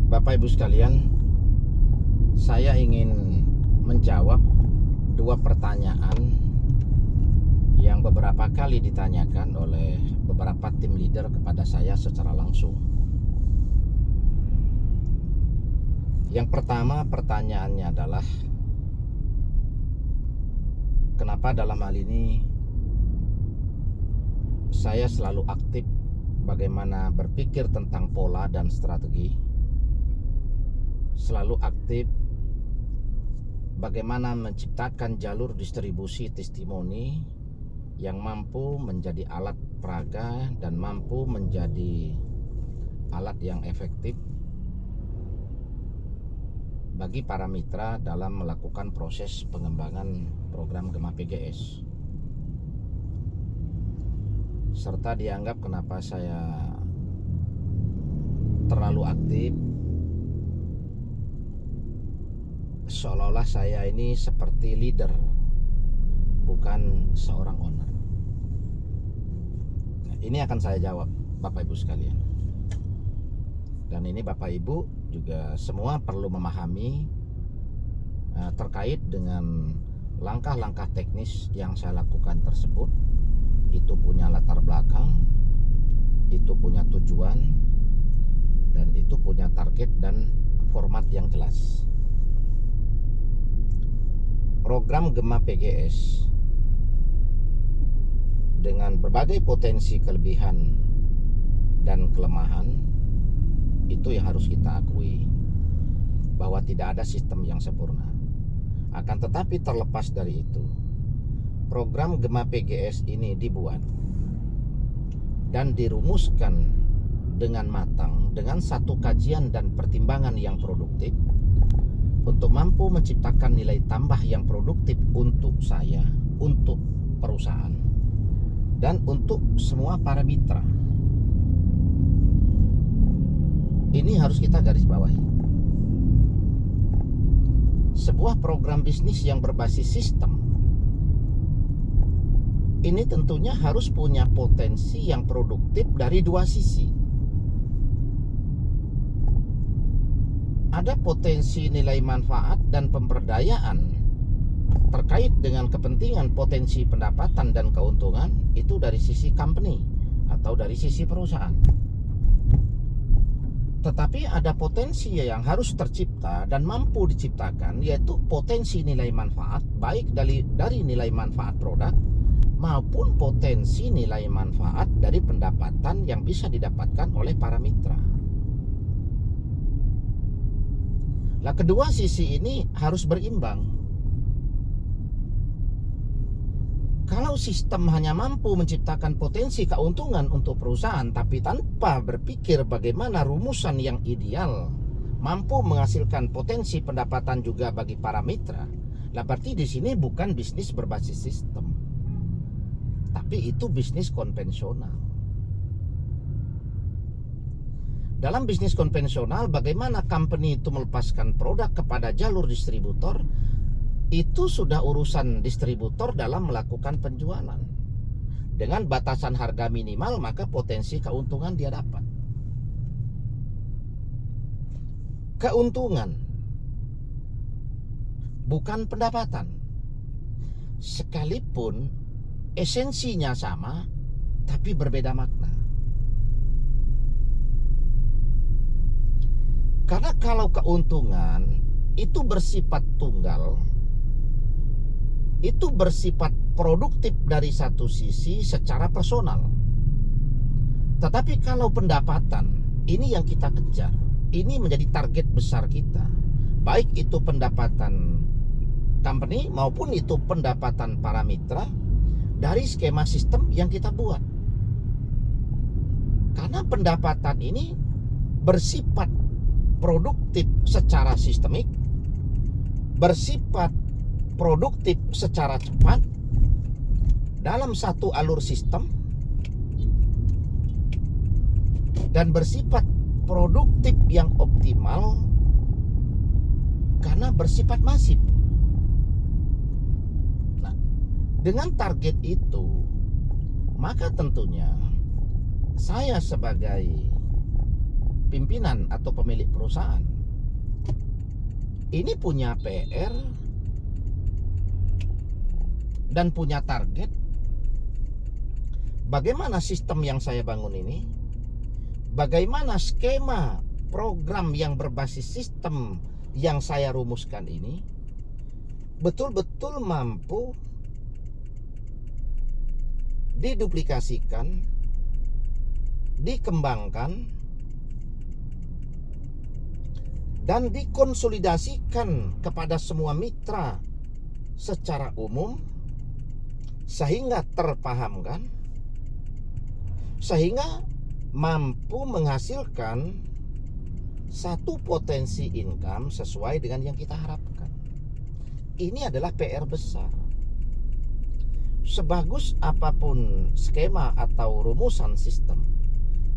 Bapak Ibu sekalian, saya ingin menjawab dua pertanyaan yang beberapa kali ditanyakan oleh beberapa tim leader kepada saya secara langsung. Yang pertama, pertanyaannya adalah kenapa dalam hal ini saya selalu aktif bagaimana berpikir tentang pola dan strategi, selalu aktif bagaimana menciptakan jalur distribusi testimoni yang mampu menjadi alat peraga dan mampu menjadi alat yang efektif bagi para mitra dalam melakukan proses pengembangan program Gema PGS. Serta dianggap kenapa saya terlalu aktif, seolah-olah saya ini seperti leader, bukan seorang owner. Nah, ini akan saya jawab Bapak Ibu sekalian. Dan ini Bapak Ibu juga semua perlu memahami terkait dengan langkah-langkah teknis yang saya lakukan tersebut. Itu punya latar belakang, itu punya tujuan, dan itu punya target dan format yang jelas. Program Gema PGS dengan berbagai potensi kelebihan dan kelemahan, itu yang harus kita akui, bahwa tidak ada sistem yang sempurna. Akan tetapi terlepas dari itu, program Gema PGS ini dibuat dan dirumuskan dengan matang, dengan satu kajian dan pertimbangan yang produktif untuk mampu menciptakan nilai tambah yang produktif untuk saya, untuk perusahaan, dan untuk semua para mitra. Ini harus kita garis bawahi. Sebuah program bisnis yang berbasis sistem ini tentunya harus punya potensi yang produktif dari dua sisi. Ada potensi nilai manfaat dan pemberdayaan terkait dengan kepentingan potensi pendapatan dan keuntungan, itu dari sisi company atau dari sisi perusahaan. Tetapi ada potensi yang harus tercipta dan mampu diciptakan, yaitu potensi nilai manfaat, baik dari nilai manfaat produk maupun potensi nilai manfaat dari pendapatan yang bisa didapatkan oleh para mitra. Nah, kedua sisi ini harus berimbang. Kalau sistem hanya mampu menciptakan potensi keuntungan untuk perusahaan tapi tanpa berpikir bagaimana rumusan yang ideal mampu menghasilkan potensi pendapatan juga bagi para mitra, nah berarti di sini bukan bisnis berbasis sistem, tapi itu bisnis konvensional. Dalam bisnis konvensional, bagaimana company itu melepaskan produk kepada jalur distributor, itu sudah urusan distributor dalam melakukan penjualan. Dengan batasan harga minimal, maka potensi keuntungan dia dapat. Keuntungan, bukan pendapatan. Sekalipun esensinya sama, tapi berbeda makna. Karena kalau keuntungan itu bersifat tunggal, itu bersifat produktif dari satu sisi secara personal. Tetapi kalau pendapatan, ini yang kita kejar, ini menjadi target besar kita. Baik itu pendapatan company maupun itu pendapatan para mitra dari skema sistem yang kita buat. Karena pendapatan ini bersifat produktif secara sistemik, bersifat produktif secara cepat dalam satu alur sistem, dan bersifat produktif yang optimal karena bersifat masif. Nah, dengan target itu, maka tentunya saya sebagai pimpinan atau pemilik perusahaan ini punya PR dan punya target. Bagaimana sistem yang saya bangun ini, bagaimana skema program yang berbasis sistem yang saya rumuskan ini betul-betul mampu diduplikasikan, dikembangkan, dan dikonsolidasikan kepada semua mitra secara umum, sehingga terpahamkan, sehingga mampu menghasilkan satu potensi income sesuai dengan yang kita harapkan. Ini adalah PR besar. Sebagus apapun skema atau rumusan sistem,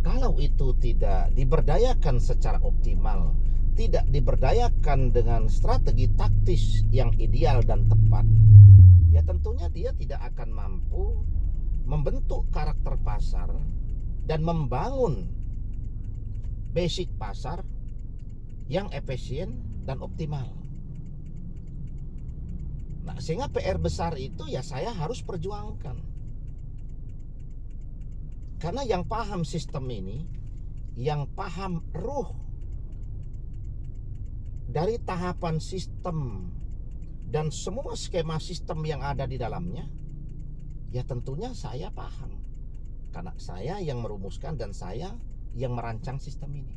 kalau itu tidak diberdayakan secara optimal, tidak diberdayakan dengan strategi taktis yang ideal dan tepat, ya tentunya dia tidak akan mampu membentuk karakter pasar dan membangun basic pasar yang efisien dan optimal. Nah, sehingga PR besar itu ya saya harus perjuangkan. Karena yang paham sistem ini, yang paham ruh dari tahapan sistem dan semua skema sistem yang ada di dalamnya, ya tentunya saya paham. Karena saya yang merumuskan dan saya yang merancang sistem ini.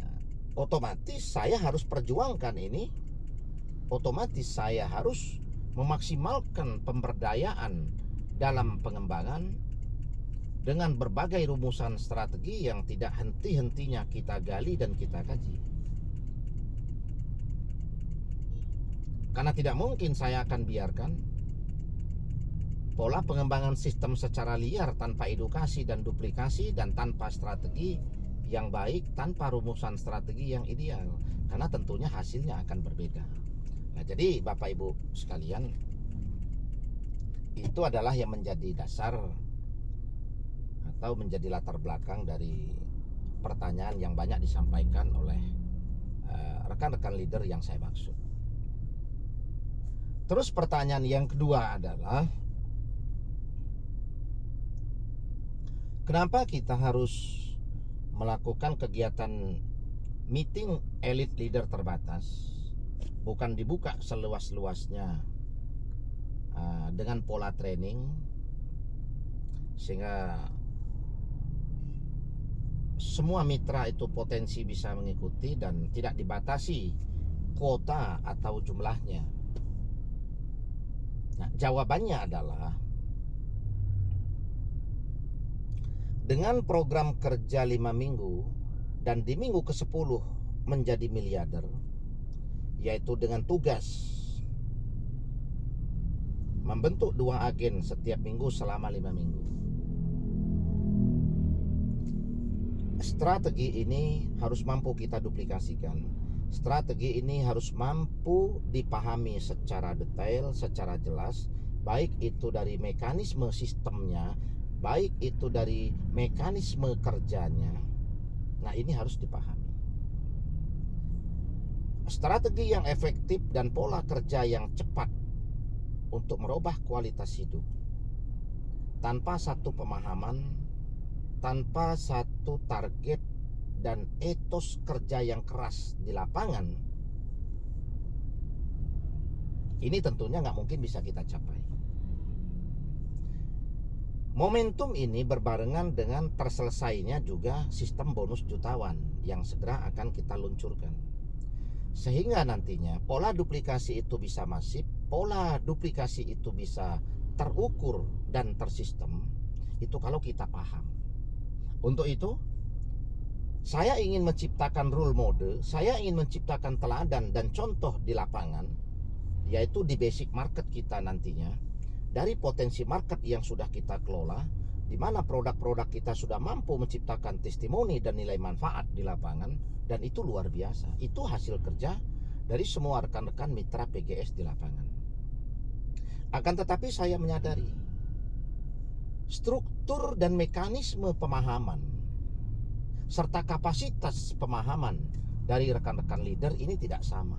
Nah, otomatis saya harus perjuangkan ini. Otomatis saya harus memaksimalkan pemberdayaan dalam pengembangan dengan berbagai rumusan strategi yang tidak henti-hentinya kita gali dan kita kaji. Karena tidak mungkin saya akan biarkan pola pengembangan sistem secara liar tanpa edukasi dan duplikasi dan tanpa strategi yang baik, tanpa rumusan strategi yang ideal. Karena tentunya hasilnya akan berbeda. Nah, jadi Bapak Ibu sekalian, itu adalah yang menjadi dasar atau menjadi latar belakang dari pertanyaan yang banyak disampaikan oleh rekan-rekan leader yang saya maksud. Terus pertanyaan yang kedua adalah, kenapa kita harus melakukan kegiatan meeting elite leader terbatas, bukan dibuka seluas-luasnya dengan pola training, sehingga semua mitra itu potensi bisa mengikuti dan tidak dibatasi kuota atau jumlahnya. Nah, jawabannya adalah dengan program kerja 5 minggu dan di minggu ke-10 menjadi miliarder, yaitu dengan tugas membentuk 2 agen setiap minggu selama 5 minggu. Strategi ini harus mampu kita duplikasikan. Strategi ini harus mampu dipahami secara detail, secara jelas, baik itu dari mekanisme sistemnya, baik itu dari mekanisme kerjanya. Nah, ini harus dipahami. Strategi yang efektif dan pola kerja yang cepat untuk merubah kualitas hidup tanpa satu pemahaman, tanpa satu target dan etos kerja yang keras di lapangan, ini tentunya nggak mungkin bisa kita capai. Momentum ini berbarengan dengan terselesainya juga sistem bonus jutawan yang segera akan kita luncurkan. Sehingga nantinya pola duplikasi itu bisa masif, pola duplikasi itu bisa terukur dan tersistem, itu kalau kita paham. Untuk itu, saya ingin menciptakan role model, saya ingin menciptakan teladan dan contoh di lapangan, yaitu di basic market kita nantinya, dari potensi market yang sudah kita kelola, di mana produk-produk kita sudah mampu menciptakan testimoni dan nilai manfaat di lapangan, dan itu luar biasa. Itu hasil kerja dari semua rekan-rekan mitra PGS di lapangan. Akan tetapi saya menyadari struktur dan mekanisme pemahaman serta kapasitas pemahaman dari rekan-rekan leader ini tidak sama.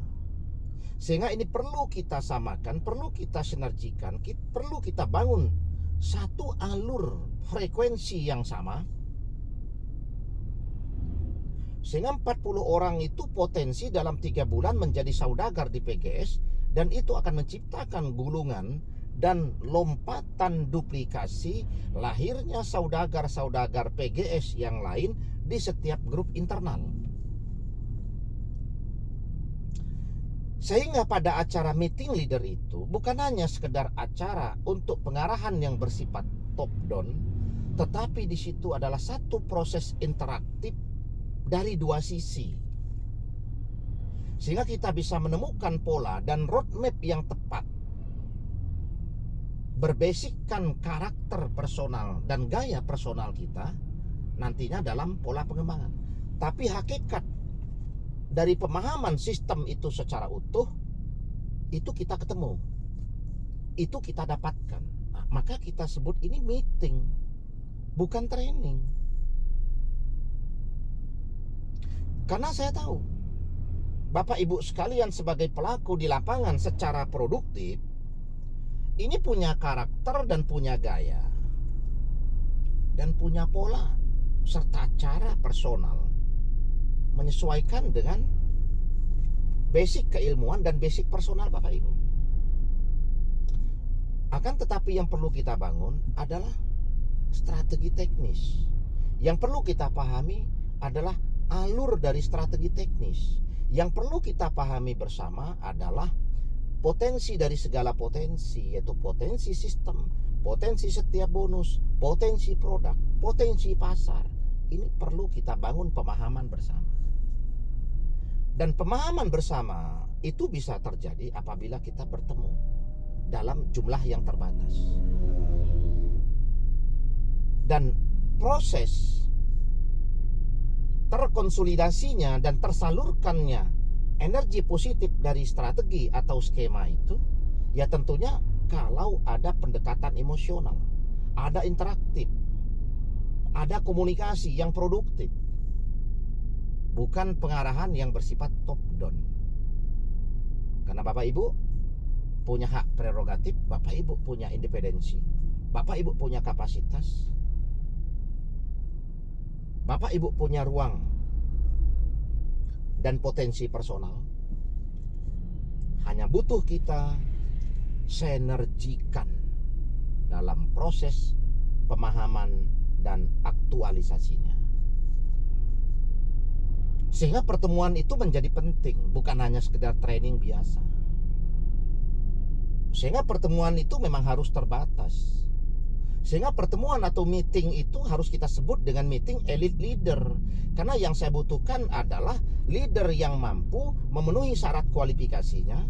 Sehingga ini perlu kita samakan, perlu kita sinergikan, perlu kita bangun satu alur frekuensi yang sama. Sehingga 40 orang itu potensi dalam 3 bulan menjadi saudagar di PGS, dan itu akan menciptakan gulungan dan lompatan duplikasi lahirnya saudagar-saudagar PGS yang lain di setiap grup internal. Sehingga pada acara meeting leader itu bukan hanya sekedar acara untuk pengarahan yang bersifat top down, tetapi di situ adalah satu proses interaktif dari dua sisi. Sehingga kita bisa menemukan pola dan roadmap yang tepat, berbasickan karakter personal dan gaya personal kita nantinya dalam pola pengembangan. Tapi hakikat dari pemahaman sistem itu secara utuh, itu kita ketemu, itu kita dapatkan. Nah, maka kita sebut ini meeting, bukan training. Karena saya tahu Bapak Ibu sekalian sebagai pelaku di lapangan secara produktif ini punya karakter dan punya gaya dan punya pola serta cara personal menyesuaikan dengan basic keilmuan dan basic personal Bapak Ibu. Akan tetapi yang perlu kita bangun adalah strategi teknis. Yang perlu kita pahami adalah alur dari strategi teknis. Yang perlu kita pahami bersama adalah potensi dari segala potensi, yaitu potensi sistem, potensi setiap bonus, potensi produk, potensi pasar. Ini perlu kita bangun pemahaman bersama. Dan pemahaman bersama itu bisa terjadi apabila kita bertemu dalam jumlah yang terbatas. Dan proses terkonsolidasinya dan tersalurkannya energi positif dari strategi atau skema itu, ya tentunya kalau ada pendekatan emosional, ada interaktif, ada komunikasi yang produktif, bukan pengarahan yang bersifat top down. Karena Bapak Ibu punya hak prerogatif, Bapak Ibu punya independensi, Bapak Ibu punya kapasitas, Bapak Ibu punya ruang dan potensi personal. Hanya butuh kita sinergikan dalam proses pemahaman dan aktualisasinya. Sehingga pertemuan itu menjadi penting, bukan hanya sekedar training biasa. Sehingga pertemuan itu memang harus terbatas. Sehingga pertemuan atau meeting itu harus kita sebut dengan meeting elite leader. Karena yang saya butuhkan adalah leader yang mampu memenuhi syarat kualifikasinya,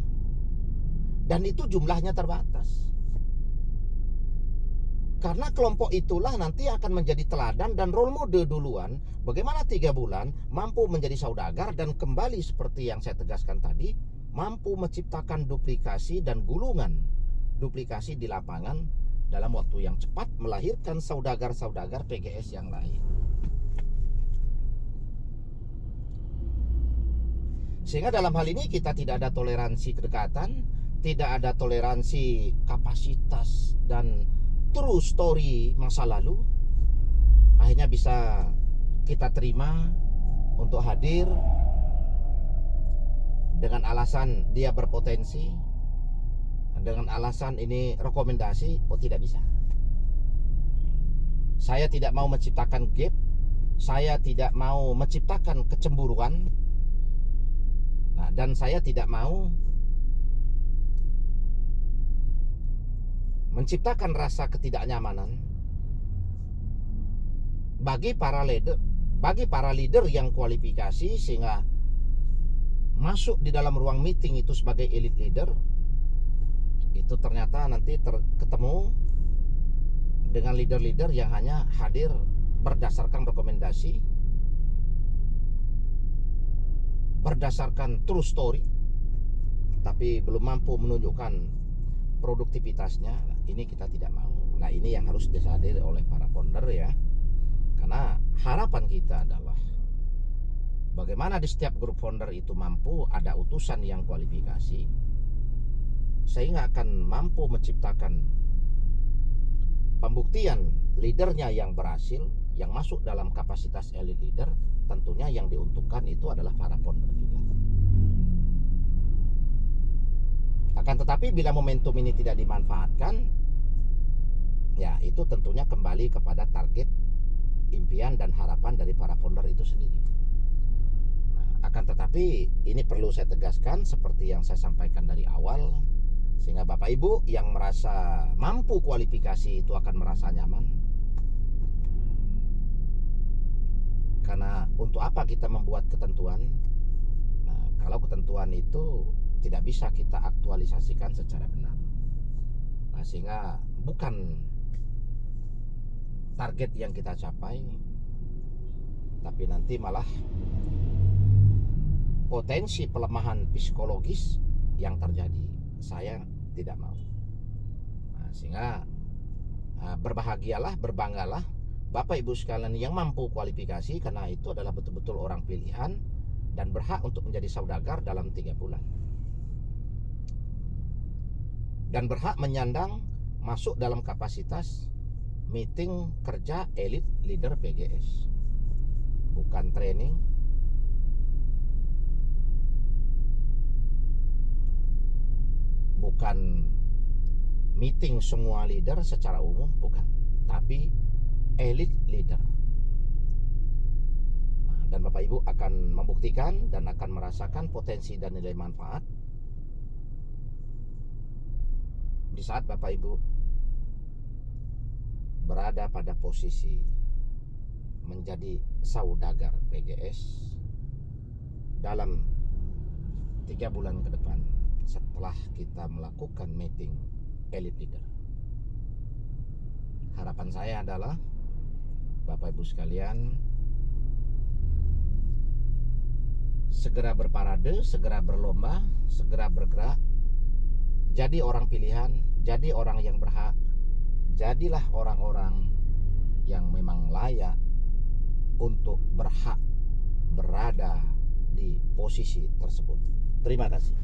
dan itu jumlahnya terbatas. Karena kelompok itulah nanti akan menjadi teladan dan role model duluan bagaimana 3 bulan mampu menjadi saudagar dan kembali seperti yang saya tegaskan tadi, mampu menciptakan duplikasi dan gulungan duplikasi di lapangan dalam waktu yang cepat, melahirkan saudagar-saudagar PGS yang lain. Sehingga dalam hal ini kita tidak ada toleransi kedekatan, tidak ada toleransi kapasitas dan true story masa lalu. Akhirnya bisa kita terima untuk hadir dengan alasan dia berpotensi, dengan alasan ini rekomendasi. Oh, tidak bisa. Saya tidak mau menciptakan gap, saya tidak mau menciptakan kecemburuan, dan saya tidak mau menciptakan rasa ketidaknyamanan bagi para leader yang kualifikasi sehingga masuk di dalam ruang meeting itu sebagai elite leader. Itu ternyata nanti ketemu dengan leader-leader yang hanya hadir berdasarkan rekomendasi, berdasarkan true story, tapi belum mampu menunjukkan produktivitasnya. Ini kita tidak mau. Nah, ini yang harus disadari oleh para founder ya. Karena harapan kita adalah Bagaimana di setiap grup founder itu mampu ada utusan yang kualifikasi, sehingga akan mampu menciptakan pembuktian leadernya yang berhasil, yang masuk dalam kapasitas elite leader. Tentunya yang diuntungkan itu adalah para founder juga. Akan tetapi bila momentum ini tidak dimanfaatkan, ya itu tentunya kembali kepada target, impian dan harapan dari para founder itu sendiri. Akan tetapi ini perlu saya tegaskan seperti yang saya sampaikan dari awal, sehingga Bapak Ibu yang merasa mampu kualifikasi itu akan merasa nyaman. Karena untuk apa kita membuat ketentuan? Nah, kalau ketentuan itu tidak bisa kita aktualisasikan secara benar. Nah, sehingga bukan target yang kita capai, tapi nanti malah potensi pelemahan psikologis yang terjadi. Saya tidak mau. Nah, sehingga berbahagialah, berbanggalah Bapak Ibu sekalian yang mampu kualifikasi, karena itu adalah betul-betul orang pilihan dan berhak untuk menjadi saudagar dalam 3 bulan. Dan berhak menyandang masuk dalam kapasitas meeting kerja elite leader PGS. Bukan training, bukan meeting semua leader secara umum, bukan, tapi elite leader. Nah, dan Bapak Ibu akan membuktikan dan akan merasakan potensi dan nilai manfaat di saat Bapak Ibu berada pada posisi menjadi saudagar PGS dalam 3 bulan ke depan setelah kita melakukan meeting elite leader. Harapan saya adalah Bapak Ibu sekalian segera berparade, segera berlomba, segera bergerak, jadi orang pilihan, jadi orang yang berhak, jadilah orang-orang yang memang layak untuk berhak berada di posisi tersebut. Terima kasih.